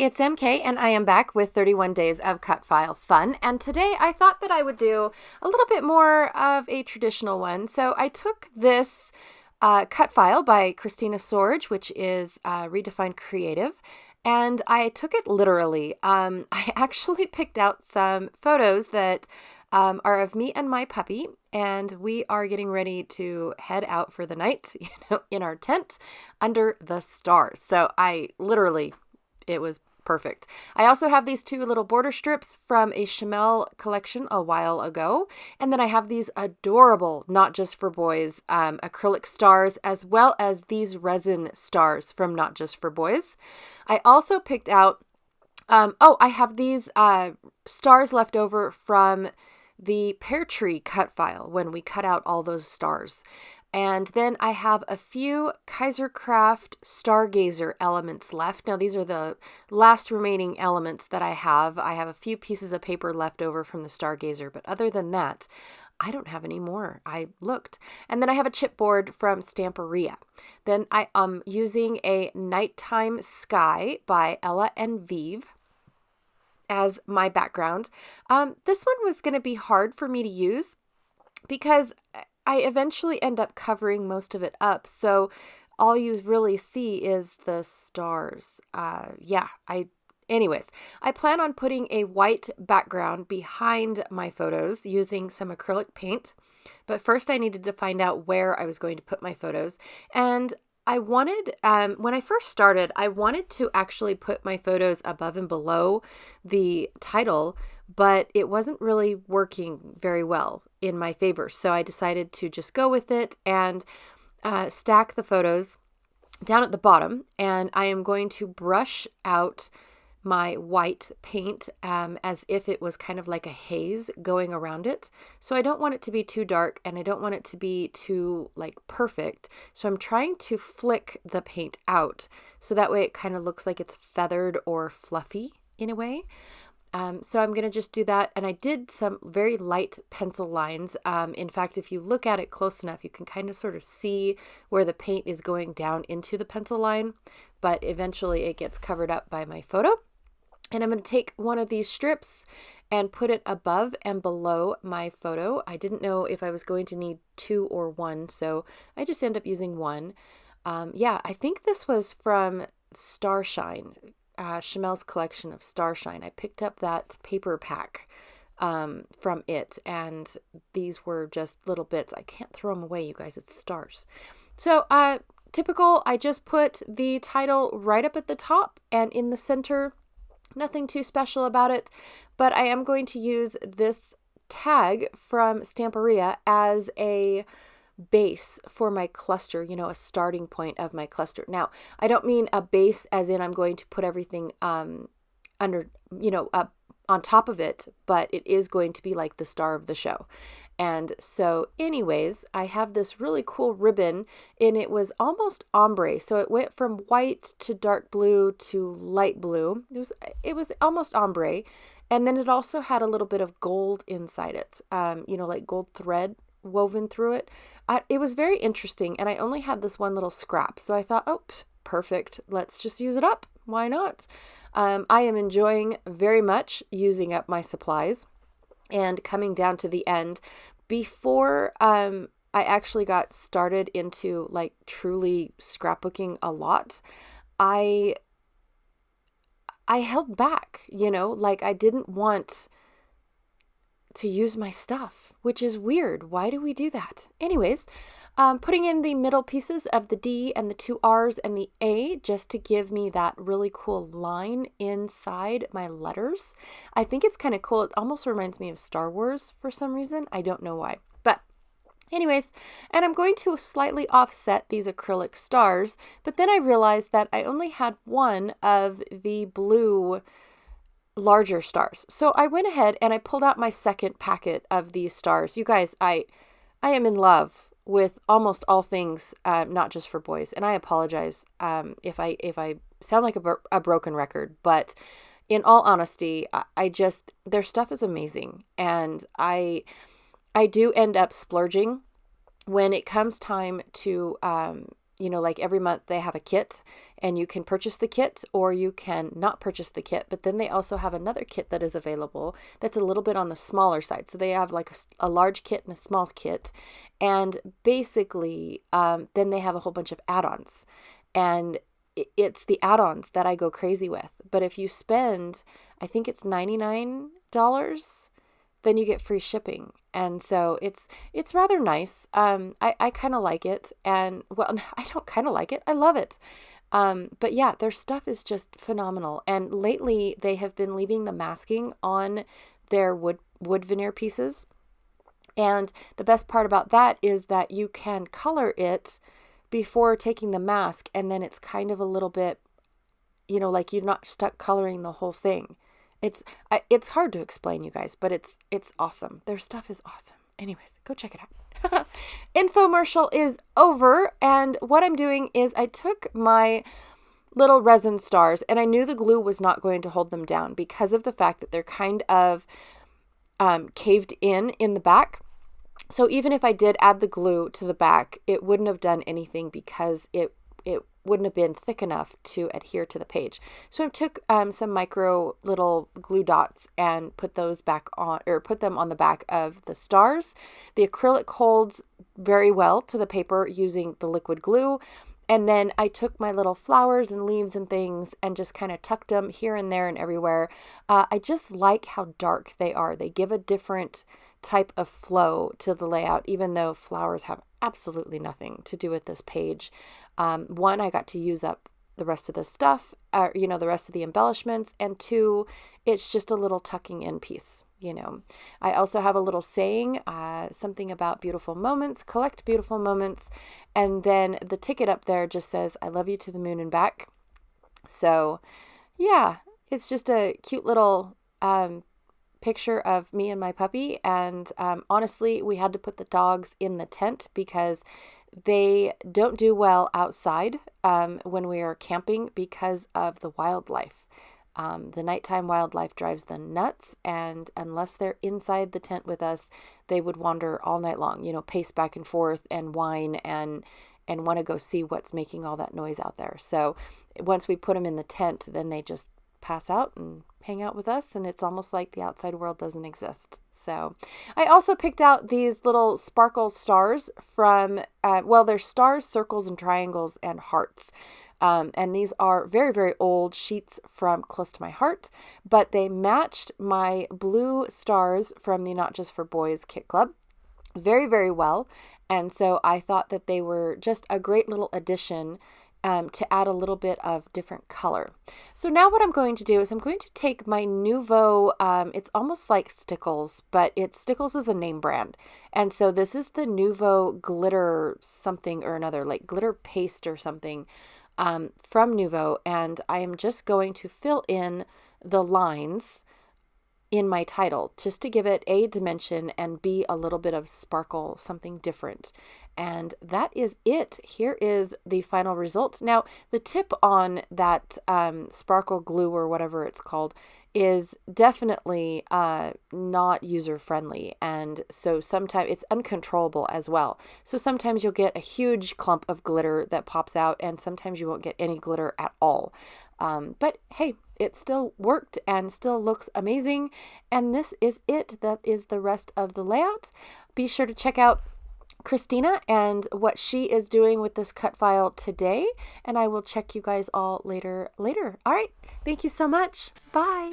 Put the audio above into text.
it's MK, and I am back with 31 Days of Cut File Fun. And today I thought that I would do a little bit more of a traditional one. So I took this cut file by Christina Sorge, which is Redefined Kreative, and I took it literally. I actually picked out some photos that are of me and my puppy, and we are getting ready to head out for the night, in our tent under the stars. So it was perfect. I also have these two little border strips from a Chamel collection a while ago. And then I have these adorable, not just for boys, acrylic stars, as well as these resin stars from Not Just for Boys. I also picked out, I have these stars left over from the pear tree cut file when we cut out all those stars. And then I have a few Kaisercraft Stargazer elements left. Now, these are the last remaining elements that I have. I have a few pieces of paper left over from the Stargazer, but other than that, I don't have any more. I looked. And then I have a chipboard from Stamperia. Then I am using a Nighttime Sky by Ella and Vive as my background. This one was going to be hard for me to use because I eventually end up covering most of it up. So all you really see is the stars. Anyways, I plan on putting a white background behind my photos using some acrylic paint. But first I needed to find out where I was going to put my photos. And I wanted, when I first started, I wanted to actually put my photos above and below the title, but it wasn't really working very well in my favor. So I decided to just go with it and stack the photos down at the bottom. And I am going to brush out my white paint as if it was kind of like a haze going around it. So I don't want it to be too dark and I don't want it to be too perfect. So I'm trying to flick the paint out so that way it kind of looks like it's feathered or fluffy in a way. So I'm going to just do that. And I did some very light pencil lines. In fact, if you look at it close enough, you can kind of sort of see where the paint is going down into the pencil line, but eventually it gets covered up by my photo. And I'm going to take one of these strips and put it above and below my photo. I didn't know if I was going to need two or one, so I just end up using one. I think this was from Starshine, Chamel's collection of Starshine. I picked up that paper pack from it, and these were just little bits. I can't throw them away, you guys. It's stars. So typical, I just put the title right up at the top and in the center. Nothing too special about it, but I am going to use this tag from Stamperia as a base for my cluster, a starting point of my cluster. Now, I don't mean a base as in I'm going to put everything under, up on top of it, but it is going to be like the star of the show. And so anyways, I have this really cool ribbon and it was almost ombre. So it went from white to dark blue to light blue. It was almost ombre. And then it also had a little bit of gold inside it, like gold thread woven through it. It was very interesting. And I only had this one little scrap. So I thought, oh, perfect. Let's just use it up. Why not? I am enjoying very much using up my supplies. And coming down to the end, before I actually got started into truly scrapbooking a lot, I held back, I didn't want to use my stuff, which is weird. Why do we do that? Anyways, putting in the middle pieces of the D and the two R's and the A just to give me that really cool line inside my letters. I think it's kind of cool. It almost reminds me of Star Wars for some reason. I don't know why. But anyways, and I'm going to slightly offset these acrylic stars, but then I realized that I only had one of the blue larger stars. So I went ahead and I pulled out my second packet of these stars. You guys, I am in love with almost all things, Not Just for Boys. And I apologize if I sound like a broken record, but in all honesty, their stuff is amazing. And I do end up splurging when it comes time to like every month they have a kit, and you can purchase the kit or you can not purchase the kit. But then they also have another kit that is available that's a little bit on the smaller side. So they have like a large kit and a small kit. And basically, then they have a whole bunch of add-ons. And it's the add-ons that I go crazy with. But if you spend, I think it's $99, then you get free shipping. And so it's rather nice. I kind of like it. And well, I don't kind of like it. I love it. But yeah, their stuff is just phenomenal. And lately they have been leaving the masking on their wood veneer pieces. And the best part about that is that you can color it before taking the mask. And then it's kind of a little bit, like you're not stuck coloring the whole thing. It's hard to explain, you guys, but it's awesome. Their stuff is awesome. Anyways, go check it out. Infomercial is over, and what I'm doing is I took my little resin stars, and I knew the glue was not going to hold them down because of the fact that they're kind of caved in the back. So even if I did add the glue to the back, it wouldn't have done anything because it wouldn't have been thick enough to adhere to the page. So I took some micro little glue dots and put those back on, or put them on the back of the stars. The acrylic holds very well to the paper using the liquid glue. And then I took my little flowers and leaves and things and just kind of tucked them here and there and everywhere. I just like how dark they are. They give a different type of flow to the layout, even though flowers have absolutely nothing to do with this page. One, I got to use up the rest of the stuff, the rest of the embellishments, and two, it's just a little tucking in piece. I also have a little saying, something about beautiful moments, collect beautiful moments, and then the ticket up there just says, I love you to the moon and back. So yeah, it's just a cute little picture of me and my puppy. And honestly, we had to put the dogs in the tent because they don't do well outside when we are camping because of the wildlife. The nighttime wildlife drives them nuts, and unless they're inside the tent with us, they would wander all night long, pace back and forth and whine and want to go see what's making all that noise out there. So once we put them in the tent, then they just pass out and hang out with us, and it's almost like the outside world doesn't exist. So I also picked out these little sparkle stars from, they're stars, circles, and triangles, and hearts. And these are very, very old sheets from Close to My Heart, but they matched my blue stars from the Not Just for Boys Kit Club very, very well. And so I thought that they were just a great little addition to add a little bit of different color. So now what I'm going to do is I'm going to take my Nuvo, it's almost like Stickles, but Stickles is a name brand. And so this is the Nuvo glitter something or another, like glitter paste or something from Nuvo. And I am just going to fill in the lines in my title just to give it a dimension and B, a little bit of sparkle, something different. And that is it. Here is the final result. Now, the tip on that sparkle glue or whatever it's called is definitely not user-friendly. And so sometimes it's uncontrollable as well. So sometimes you'll get a huge clump of glitter that pops out, and sometimes you won't get any glitter at all. But hey, it still worked and still looks amazing. And this is it. That is the rest of the layout. Be sure to check out Christina and what she is doing with this cut file today. And I will check you guys all later. All right. Thank you so much. Bye.